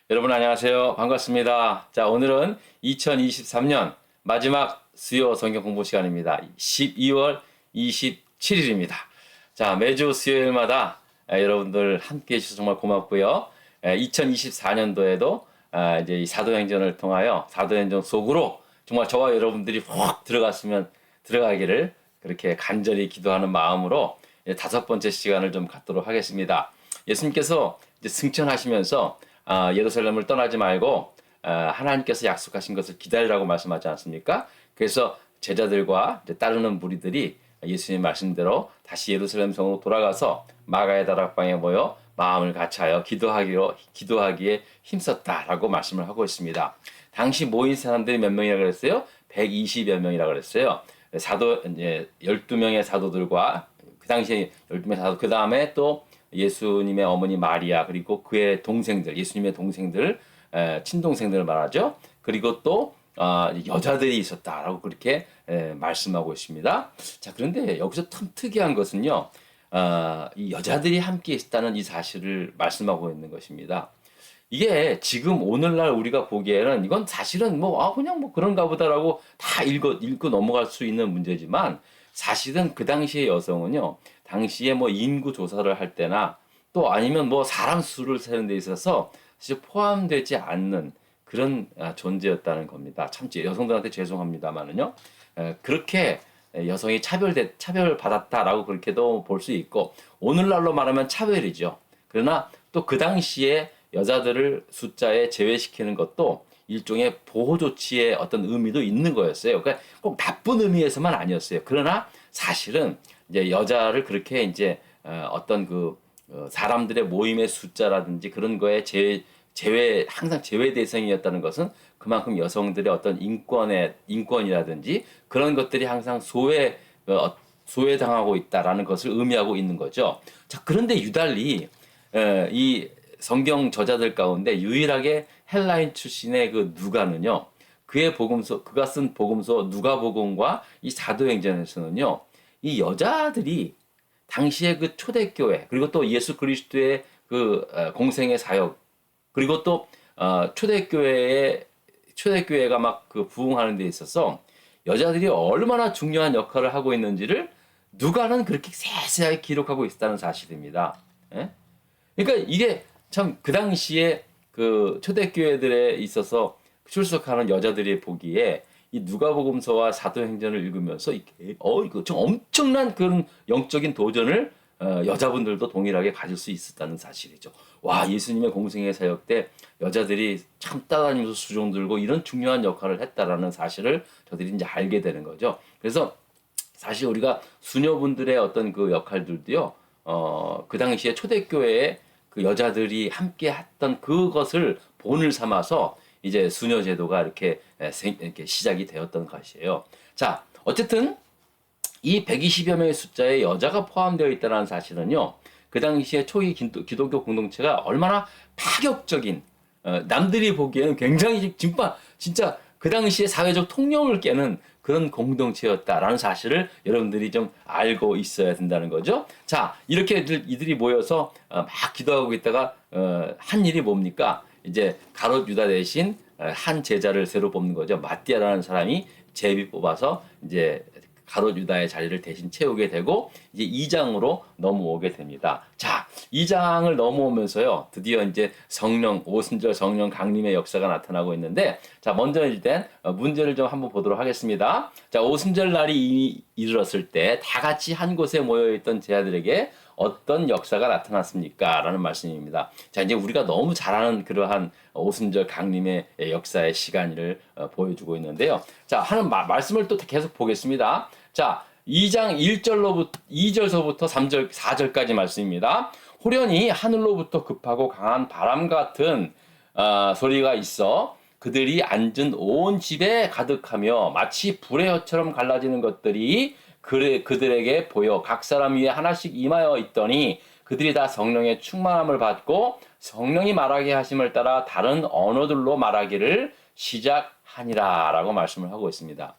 여러분 안녕하세요. 반갑습니다. 자, 오늘은 2023년 마지막 수요 성경 공부 시간입니다. 12월 27일입니다. 자, 매주 수요일마다 여러분들 함께 해주셔서 정말 고맙고요. 2024년도에도 이제 이 사도행전을 통하여 사도행전 속으로 정말 저와 여러분들이 확 들어가기를 그렇게 간절히 기도하는 마음으로 다섯 번째 시간을 좀 갖도록 하겠습니다. 예수님께서 이제 승천하시면서 예루살렘을 떠나지 말고 하나님께서 약속하신 것을 기다리라고 말씀하지 않습니까? 그래서 제자들과 이제 따르는 무리들이 예수님 말씀대로 다시 예루살렘 성으로 돌아가서 마가의 다락방에 모여 마음을 같이하여 기도하기에 힘썼다라고 말씀을 하고 있습니다. 당시 모인 사람들이 몇 명이라고 그랬어요? 120여 명이라고 그랬어요. 사도 이제 12명의 사도들과 그 당시에 12명의 사도, 그 다음에 또 예수님의 어머니 마리아, 그리고 그의 동생들, 예수님의 동생들, 친동생들을 말하죠. 그리고 또 여자들이 있었다라고 그렇게 말씀하고 있습니다. 자, 그런데 여기서 참 특이한 것은요, 이 여자들이 함께 있었다는 이 사실을 말씀하고 있는 것입니다. 이게 지금 오늘날 우리가 보기에는 이건 사실은 그냥 그런가 보다라고 다 읽고 넘어갈 수 있는 문제지만, 사실은 그 당시의 여성은요, 당시에 인구 조사를 할 때나 또 아니면 사람 수를 세는 데 있어서 사실 포함되지 않는 그런 존재였다는 겁니다. 참 여성들한테 죄송합니다만은요. 그렇게 여성이 차별받았다라고 그렇게도 볼 수 있고, 오늘날로 말하면 차별이죠. 그러나 또 그 당시에 여자들을 숫자에 제외시키는 것도 일종의 보호 조치의 어떤 의미도 있는 거였어요. 그러니까 꼭 나쁜 의미에서만 아니었어요. 그러나 사실은 이제 여자를 그렇게 이제 어떤 사람들의 모임의 숫자라든지 그런 거에 항상 제외 대상이었다는 것은 그만큼 여성들의 어떤 인권이라든지 그런 것들이 항상 소외당하고 있다라는 것을 의미하고 있는 거죠. 자, 그런데 유달리 이 성경 저자들 가운데 유일하게 헬라인 출신의 그 누가는요, 그가 쓴 복음서 누가복음과 이 사도행전에서는요, 이 여자들이 당시의 그 초대교회, 그리고 또 예수 그리스도의 공생의 사역, 그리고 또 초대교회가 막 부흥하는 데 있어서 여자들이 얼마나 중요한 역할을 하고 있는지를 누가는 그렇게 세세하게 기록하고 있다는 사실입니다. 예? 그러니까 이게 참 그 당시에 그 초대교회들에 있어서 출석하는 여자들이 보기에 이 누가복음서와 사도행전을 읽으면서 이거 좀 엄청난 그런 영적인 도전을 여자분들도 동일하게 가질 수 있었다는 사실이죠. 와, 예수님의 공생의 사역 때 여자들이 참 따라다니면서 수종 들고 이런 중요한 역할을 했다라는 사실을 저들이 이제 알게 되는 거죠. 그래서 사실 우리가 수녀분들의 어떤 그 역할들도요, 그 당시에 초대교회에 그 여자들이 함께 했던 그것을 본을 삼아서 이제 수녀 제도가 이렇게 시작이 되었던 것이에요. 자, 어쨌든 이 120여 명의 숫자에 여자가 포함되어 있다는 사실은요, 그 당시에 초기 기독교 공동체가 얼마나 파격적인, 남들이 보기에는 굉장히 진짜 그 당시에 사회적 통념을 깨는 그런 공동체였다라는 사실을 여러분들이 좀 알고 있어야 된다는 거죠. 자, 이렇게 이들이 모여서 막 기도하고 있다가 한 일이 뭡니까? 이제 가롯 유다 대신 한 제자를 새로 뽑는 거죠. 마띠아라는 사람이 제비 뽑아서 이제 가롯 유다의 자리를 대신 채우게 되고 이제 2장으로 넘어오게 됩니다. 자, 2장을 넘어오면서요, 드디어 이제 오순절 성령 강림의 역사가 나타나고 있는데, 자, 먼저 일단 문제를 좀 한번 보도록 하겠습니다. 자, 오순절 날이 이르렀을 때 다 같이 한 곳에 모여있던 제자들에게 어떤 역사가 나타났습니까? 라는 말씀입니다. 자, 이제 우리가 너무 잘 아는 그러한 오순절 강림의 역사의 시간을 보여주고 있는데요. 자, 하는 말씀을 또 계속 보겠습니다. 자, 2장 2절서부터 4절까지 말씀입니다. 호련히 하늘로부터 급하고 강한 바람 같은 소리가 있어 그들이 앉은 온 집에 가득하며 마치 불의 혀처럼 갈라지는 것들이 그들에게 보여 각 사람 위에 하나씩 임하여 있더니 그들이 다 성령의 충만함을 받고 성령이 말하게 하심을 따라 다른 언어들로 말하기를 시작하니라 라고 말씀을 하고 있습니다.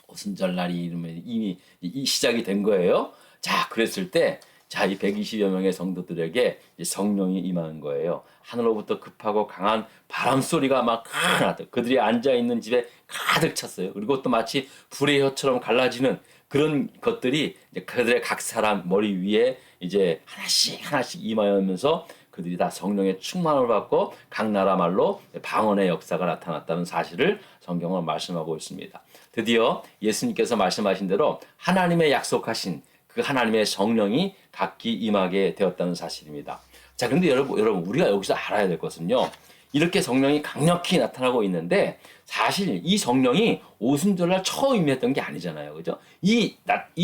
오순절날이 이르면 이미 시작이 된 거예요. 자, 그랬을 때 자, 이 120여 명의 성도들에게 성령이 임하는 거예요. 하늘로부터 급하고 강한 바람 소리가 막 그들이 앉아 있는 집에 가득 찼어요. 그리고 또 마치 불의 혀처럼 갈라지는 그런 것들이 이제 그들의 각 사람 머리 위에 이제 하나씩 임하면서 그들이 다 성령의 충만을 받고 각 나라 말로 방언의 역사가 나타났다는 사실을 성경은 말씀하고 있습니다. 드디어 예수님께서 말씀하신 대로 하나님의 약속하신 그 하나님의 성령이 각기 임하게 되었다는 사실입니다. 자, 그런데 여러분 우리가 여기서 알아야 될 것은요. 이렇게 성령이 강력히 나타나고 있는데 사실 이 성령이 오순절날 처음 임했던 게 아니잖아요. 그죠? 이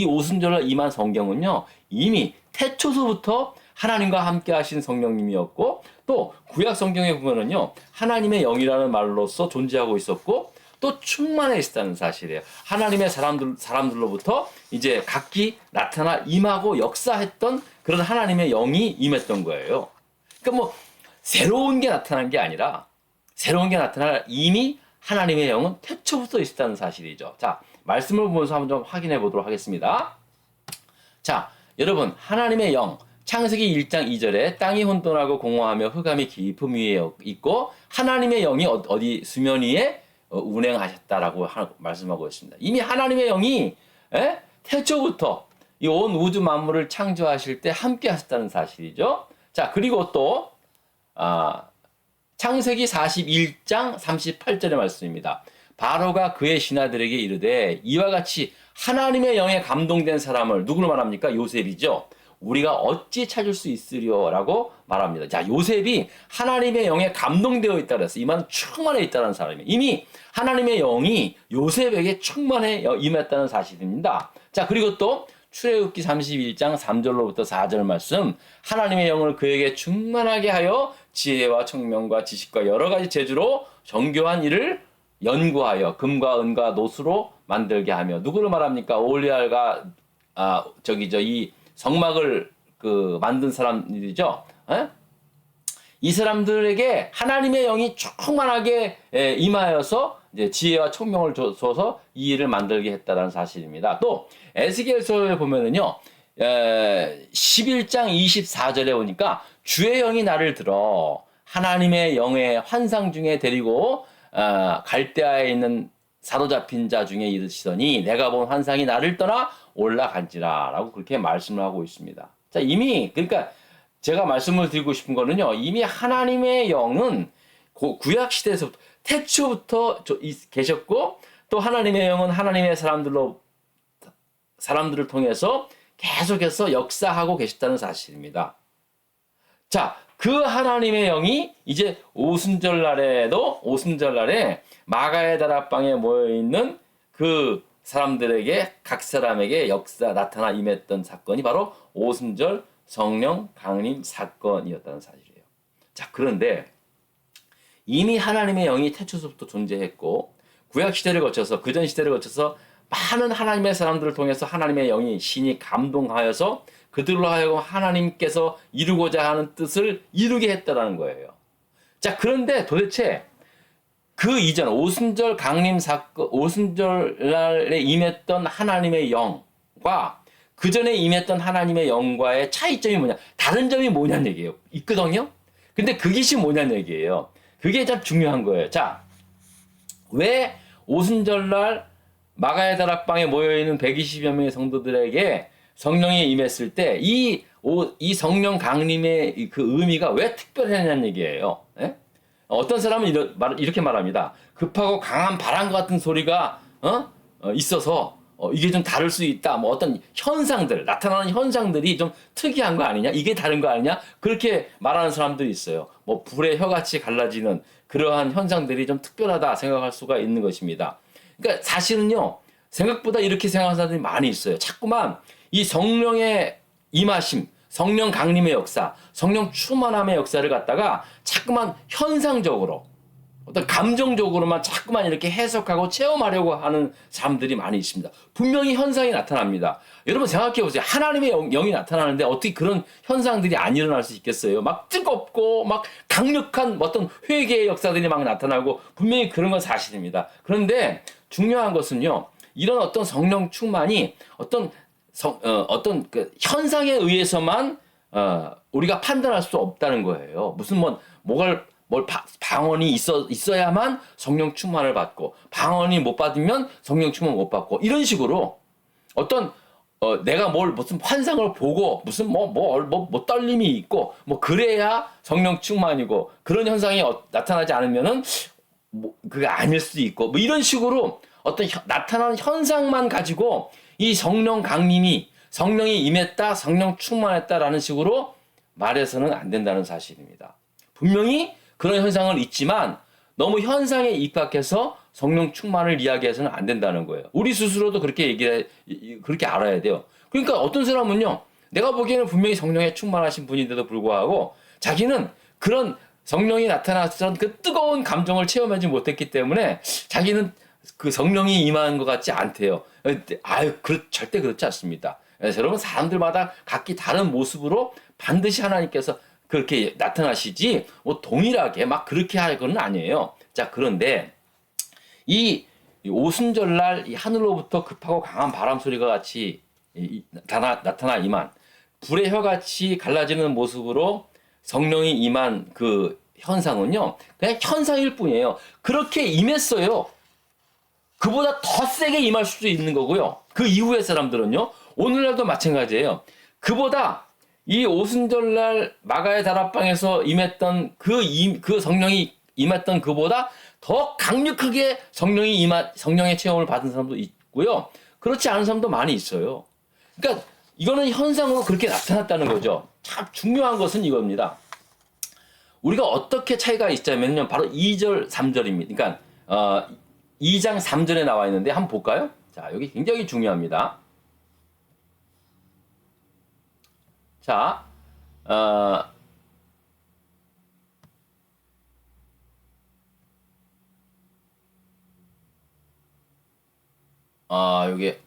오순절날 임한 성경은요. 이미 태초서부터 하나님과 함께 하신 성령님이었고 또 구약 성경에 보면은요. 하나님의 영이라는 말로서 존재하고 있었고 또 충만해 있다는 사실이에요. 하나님의 사람들로부터 이제 각기 나타나 임하고 역사했던 그런 하나님의 영이 임했던 거예요. 그러니까 뭐 새로운 게 나타난 게 아니라 새로운 게 나타나 이미 하나님의 영은 태초부터 있었다는 사실이죠. 자, 말씀을 보면서 한번 좀 확인해 보도록 하겠습니다. 자, 여러분 하나님의 영 창세기 1장 2절에 땅이 혼돈하고 공허하며 흑암이 깊음 위에 있고 하나님의 영이 어디 수면 위에 운행하셨다라고 말씀하고 있습니다. 이미 하나님의 영이 태초부터 이 온 우주 만물을 창조하실 때 함께 하셨다는 사실이죠. 자, 그리고 또 창세기 41장 38절의 말씀입니다. 바로가 그의 신하들에게 이르되 이와 같이 하나님의 영에 감동된 사람을 누구로 말합니까? 요셉이죠. 우리가 어찌 찾을 수 있으리요라고 말합니다. 자, 요셉이 하나님의 영에 감동되어 있다 그랬어요. 이 말은 충만해 있다는 사람이에요. 이미 하나님의 영이 요셉에게 충만해 임했다는 사실입니다. 자, 그리고 또 출애굽기 31장 3절로부터 4절 말씀 하나님의 영을 그에게 충만하게 하여 지혜와 청명과 지식과 여러 가지 재주로 정교한 일을 연구하여 금과 은과 노수로 만들게 하며 누구를 말합니까? 올리알과 이 성막을 만든 사람들이죠. 이 사람들에게 하나님의 영이 충만하게 임하여서 이제 지혜와 총명을 줘서 이 일을 만들게 했다는 사실입니다. 또 에스겔서에 보면은요, 11장 24절에 보니까 주의 영이 나를 들어 하나님의 영의 환상 중에 데리고 갈대아에 있는 사로잡힌 자 중에 이르시더니 내가 본 환상이 나를 떠나 올라간지라라고 그렇게 말씀을 하고 있습니다. 자, 이미 그러니까 제가 말씀을 드리고 싶은 거는요. 이미 하나님의 영은 구약 시대에서 태초부터 계셨고 또 하나님의 영은 하나님의 사람들을 통해서 계속해서 역사하고 계셨다는 사실입니다. 자, 그 하나님의 영이 이제 오순절날에 마가의 다락방에 모여있는 그 사람들에게 각 사람에게 나타나 임했던 사건이 바로 오순절 성령 강림 사건이었다는 사실이에요. 자, 그런데 이미 하나님의 영이 태초서부터 존재했고 구약 시대를 거쳐서 그전 시대를 거쳐서 많은 하나님의 사람들을 통해서 하나님의 영이 신이 감동하여서 그들로 하여금 하나님께서 이루고자 하는 뜻을 이루게 했다라는 거예요. 자, 그런데 도대체 그 이전 오순절 강림 사건, 오순절날에 임했던 하나님의 영과 그 전에 임했던 하나님의 영과의 차이점이 뭐냐? 다른 점이 뭐냐는 얘기예요. 있거든요. 근데 그것이 뭐냐는 얘기예요. 그게 참 중요한 거예요. 자, 왜 오순절날 마가의 다락방에 모여있는 120여 명의 성도들에게 성령이 임했을 때 이 성령 강림의 그 의미가 왜 특별했냐는 얘기예요. 예? 어떤 사람은 이렇게 말합니다. 급하고 강한 바람 같은 소리가 있어서 이게 좀 다를 수 있다. 뭐 어떤 현상들, 나타나는 현상들이 좀 특이한 거 아니냐? 이게 다른 거 아니냐? 그렇게 말하는 사람들이 있어요. 뭐 불의 혀같이 갈라지는 그러한 현상들이 좀 특별하다 생각할 수가 있는 것입니다. 그러니까 사실은요. 생각보다 이렇게 생각하는 사람들이 많이 있어요. 자꾸만 이 성령의 임하심, 성령 강림의 역사, 성령 충만함의 역사를 갖다가 자꾸만 현상적으로 어떤 감정적으로만 자꾸만 이렇게 해석하고 체험하려고 하는 사람들이 많이 있습니다. 분명히 현상이 나타납니다. 여러분 생각해 보세요. 하나님의 영이 나타나는데 어떻게 그런 현상들이 안 일어날 수 있겠어요? 막 뜨겁고 막 강력한 어떤 회개의 역사들이 막 나타나고 분명히 그런 건 사실입니다. 그런데 중요한 것은요. 이런 어떤 성령 충만이 어떤 어떤 그 현상에 의해서만 우리가 판단할 수 없다는 거예요. 무슨 방언이 있어야만 성령 충만을 받고 방언이 못 받으면 성령 충만 못 받고 이런 식으로 어떤 내가 무슨 환상을 보고 무슨 떨림이 있고 그래야 성령 충만이고 그런 현상이 나타나지 않으면은 그게 아닐 수도 있고 이런 식으로 어떤 나타나는 현상만 가지고 이 성령 강림이 성령이 임했다, 성령 충만했다라는 식으로 말해서는 안 된다는 사실입니다. 분명히 그런 현상은 있지만 너무 현상에 입각해서 성령 충만을 이야기해서는 안 된다는 거예요. 우리 스스로도 그렇게 알아야 돼요. 그러니까 어떤 사람은요, 내가 보기에는 분명히 성령에 충만하신 분인데도 불구하고 자기는 그런 성령이 나타났던 그 뜨거운 감정을 체험하지 못했기 때문에 자기는 그 성령이 임한 것 같지 않대요. 절대 그렇지 않습니다. 그래서 여러분 사람들마다 각기 다른 모습으로 반드시 하나님께서 그렇게 나타나시지 동일하게 막 그렇게 할 건 아니에요. 자, 그런데 이 오순절날 이 하늘로부터 급하고 강한 바람 소리가 같이 나타나 임한 불의 혀같이 갈라지는 모습으로 성령이 임한 그 현상은요, 그냥 현상일 뿐이에요. 그렇게 임했어요. 그보다 더 세게 임할 수도 있는 거고요. 그 이후의 사람들은요, 오늘날도 마찬가지예요. 그보다 이 오순절날 마가의 다락방에서 임했던 그 성령이 임했던 그보다 더 강력하게 성령의 체험을 받은 사람도 있고요. 그렇지 않은 사람도 많이 있어요. 그러니까 이거는 현상으로 그렇게 나타났다는 거죠. 참 중요한 것은 이겁니다. 우리가 어떻게 차이가 있자면요, 바로 2절, 3절입니다. 그러니까 2장 3절에 나와 있는데 한번 볼까요? 자, 여기 굉장히 중요합니다. 자, 요게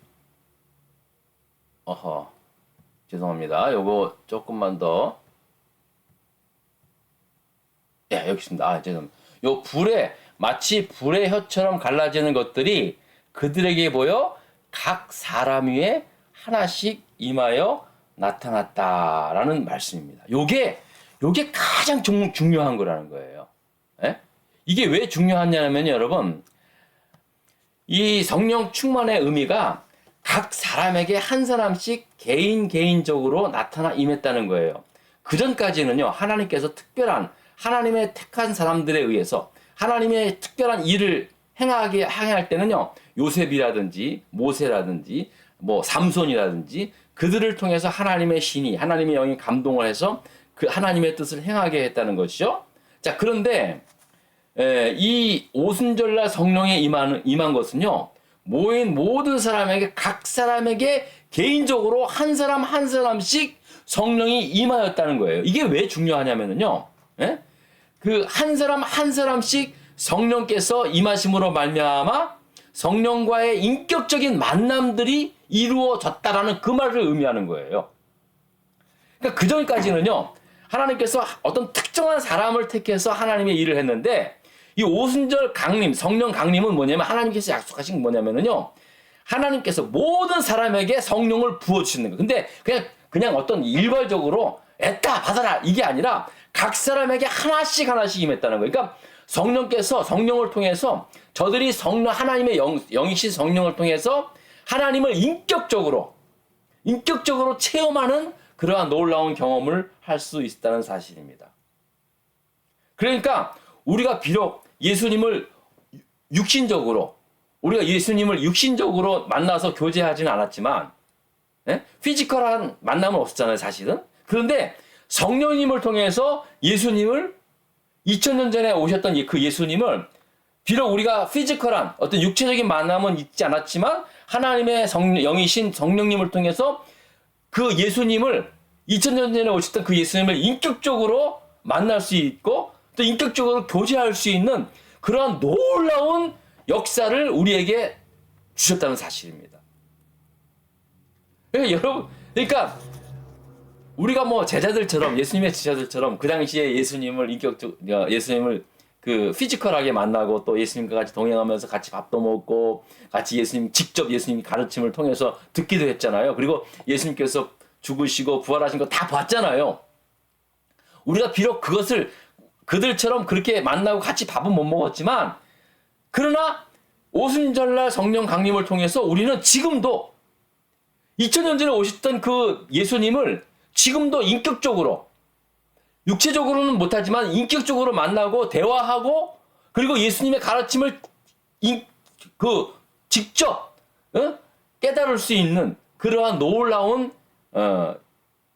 죄송합니다. 요거 조금만 더. 여기 있습니다. 죄송합니다. 요 마치 불의 혀처럼 갈라지는 것들이 그들에게 보여 각 사람 위에 하나씩 임하여 나타났다라는 말씀입니다. 요게 가장 중요한 거라는 거예요. 이게 왜 중요하냐면요, 여러분. 이 성령 충만의 의미가 각 사람에게 한 사람씩 개인적으로 나타나 임했다는 거예요. 그전까지는요, 하나님께서 하나님의 택한 사람들에 의해서 하나님의 특별한 일을 행할 때는요, 요셉이라든지 모세라든지 삼손이라든지 그들을 통해서 하나님의 영이 감동을 해서 그 하나님의 뜻을 행하게 했다는 것이죠. 자, 그런데 이 오순절날 성령에 임한 것은요, 모인 모든 사람에게 각 사람에게 개인적으로 한 사람씩 성령이 임하였다는 거예요. 이게 왜 중요하냐면요, 그 한 사람씩 성령께서 임하심으로 말미암아 성령과의 인격적인 만남들이 이루어졌다라는 그 말을 의미하는 거예요. 그러니까 그 전까지는요, 하나님께서 어떤 특정한 사람을 택해서 하나님의 일을 했는데, 이 오순절 강림, 성령 강림은 뭐냐면 하나님께서 약속하신 게 뭐냐면요, 하나님께서 모든 사람에게 성령을 부어주시는 거예요. 근데 그냥 어떤 일괄적으로 애따 받아라 이게 아니라 각 사람에게 하나씩 임했다는 거예요. 그러니까 성령께서 성령을 통해서 저들이 하나님의 영이신 성령을 통해서 하나님을 인격적으로 체험하는 그러한 놀라운 경험을 할 수 있다는 사실입니다. 그러니까 우리가 비록 육신적으로 만나서 교제하지는 않았지만, 피지컬한 만남은 없었잖아요, 사실은. 그런데 성령님을 통해서 예수님을 2000년 전에 오셨던 그 예수님을 비록 우리가 피지컬한 어떤 육체적인 만남은 있지 않았지만 하나님의 영이신 성령님을 통해서 그 예수님을 2000년 전에 오셨던 그 예수님을 인격적으로 만날 수 있고 또 인격적으로 교제할 수 있는 그러한 놀라운 역사를 우리에게 주셨다는 사실입니다. 그러니까 예수님의 제자들처럼 그 당시에 예수님을 그 피지컬하게 만나고 또 예수님과 같이 동행하면서 같이 밥도 먹고 같이 직접 예수님 가르침을 통해서 듣기도 했잖아요. 그리고 예수님께서 죽으시고 부활하신 거 다 봤잖아요. 우리가 비록 그것을 그들처럼 그렇게 만나고 같이 밥은 못 먹었지만 그러나 오순절날 성령 강림을 통해서 우리는 지금도 2000년 전에 오셨던 그 예수님을 지금도 인격적으로 육체적으로는 못하지만 인격적으로 만나고 대화하고 그리고 예수님의 가르침을 직접 깨달을 수 있는 그러한 놀라운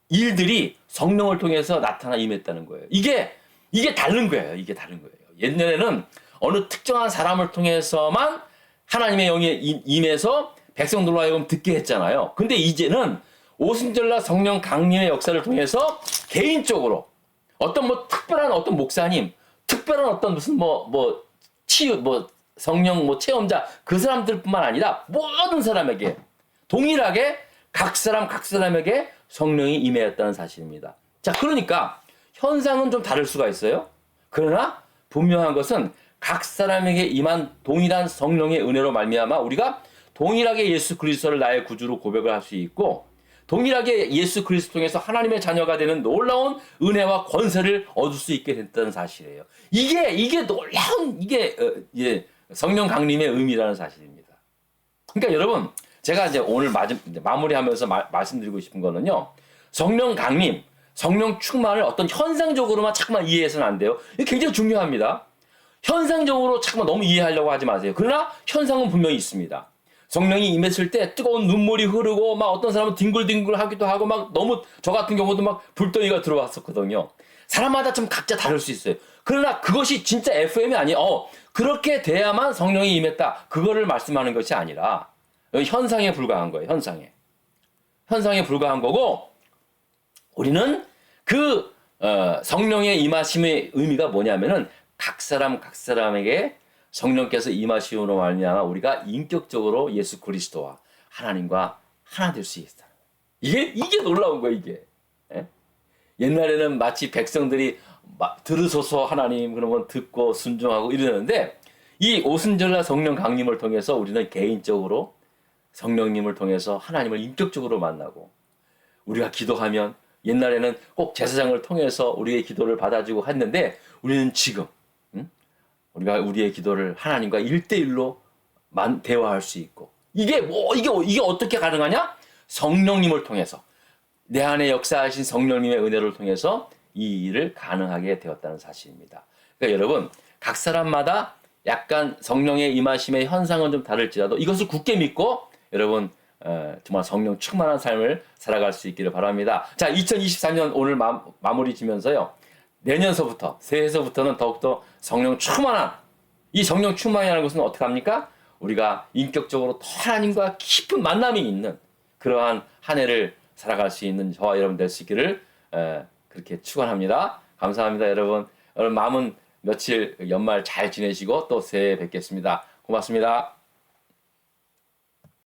일들이 성령을 통해서 나타나 임했다는 거예요. 이게 다른 거예요. 이게 다른 거예요. 옛날에는 어느 특정한 사람을 통해서만 하나님의 영이 임해서 백성들로 하여금 듣게 했잖아요. 근데 이제는 오순절날 성령 강림의 역사를 통해서 개인적으로 어떤 특별한 어떤 목사님, 특별한 어떤 무슨 성령 체험자 그 사람들뿐만 아니라 모든 사람에게 동일하게 각 사람에게 성령이 임하였다는 사실입니다. 자, 그러니까 현상은 좀 다를 수가 있어요. 그러나 분명한 것은 각 사람에게 임한 동일한 성령의 은혜로 말미암아 우리가 동일하게 예수 그리스도를 나의 구주로 고백을 할 수 있고 동일하게 예수 그리스도 통해서 하나님의 자녀가 되는 놀라운 은혜와 권세를 얻을 수 있게 됐다는 사실이에요. 이게 놀라운 성령 강림의 의미라는 사실입니다. 그러니까 여러분 제가 이제 오늘 마무리하면서 말씀드리고 싶은 거는요. 성령 강림, 성령 충만을 어떤 현상적으로만 자꾸만 이해해서는 안 돼요. 이게 굉장히 중요합니다. 현상적으로 자꾸만 너무 이해하려고 하지 마세요. 그러나 현상은 분명히 있습니다. 성령이 임했을 때 뜨거운 눈물이 흐르고 막 어떤 사람은 뒹굴뒹굴 하기도 하고 막 너무 저 같은 경우도 막 불덩이가 들어왔었거든요. 사람마다 좀 각자 다를 수 있어요. 그러나 그것이 진짜 FM이 아니에요. 그렇게 돼야만 성령이 임했다. 그거를 말씀하는 것이 아니라 현상에 불과한 거예요. 현상에 불과한 거고 우리는 그 성령의 임하심의 의미가 뭐냐면은 각 사람에게 성령께서 임하시오로 말미암아 우리가 인격적으로 예수 그리스도와 하나님과 하나 될 수 있다. 이게 놀라운 거예요. 이게 옛날에는 마치 백성들이 들으소서 하나님 그러면 듣고 순종하고 이러는데 이 오순절날 성령 강림을 통해서 우리는 개인적으로 성령님을 통해서 하나님을 인격적으로 만나고 우리가 기도하면 옛날에는 꼭 제사장을 통해서 우리의 기도를 받아주고 했는데 우리는 지금 우리가 우리의 기도를 하나님과 1대1로 대화할 수 있고 이게 어떻게 가능하냐? 성령님을 통해서 내 안에 역사하신 성령님의 은혜를 통해서 이 일을 가능하게 되었다는 사실입니다. 그러니까 여러분 각 사람마다 약간 성령의 임하심의 현상은 좀 다를지라도 이것을 굳게 믿고 여러분 정말 성령 충만한 삶을 살아갈 수 있기를 바랍니다. 자, 2023년 오늘 마무리 지면서요. 내년서부터 새해서부터는 더욱더 성령 충만한 이 성령 충만이라는 것은 어떻게 합니까? 우리가 인격적으로 더 하나님과 깊은 만남이 있는 그러한 한 해를 살아갈 수 있는 저와 여러분 될 수 있기를 그렇게 축원합니다. 감사합니다, 여러분. 여러분 남은 며칠 연말 잘 지내시고 또 새해 뵙겠습니다. 고맙습니다.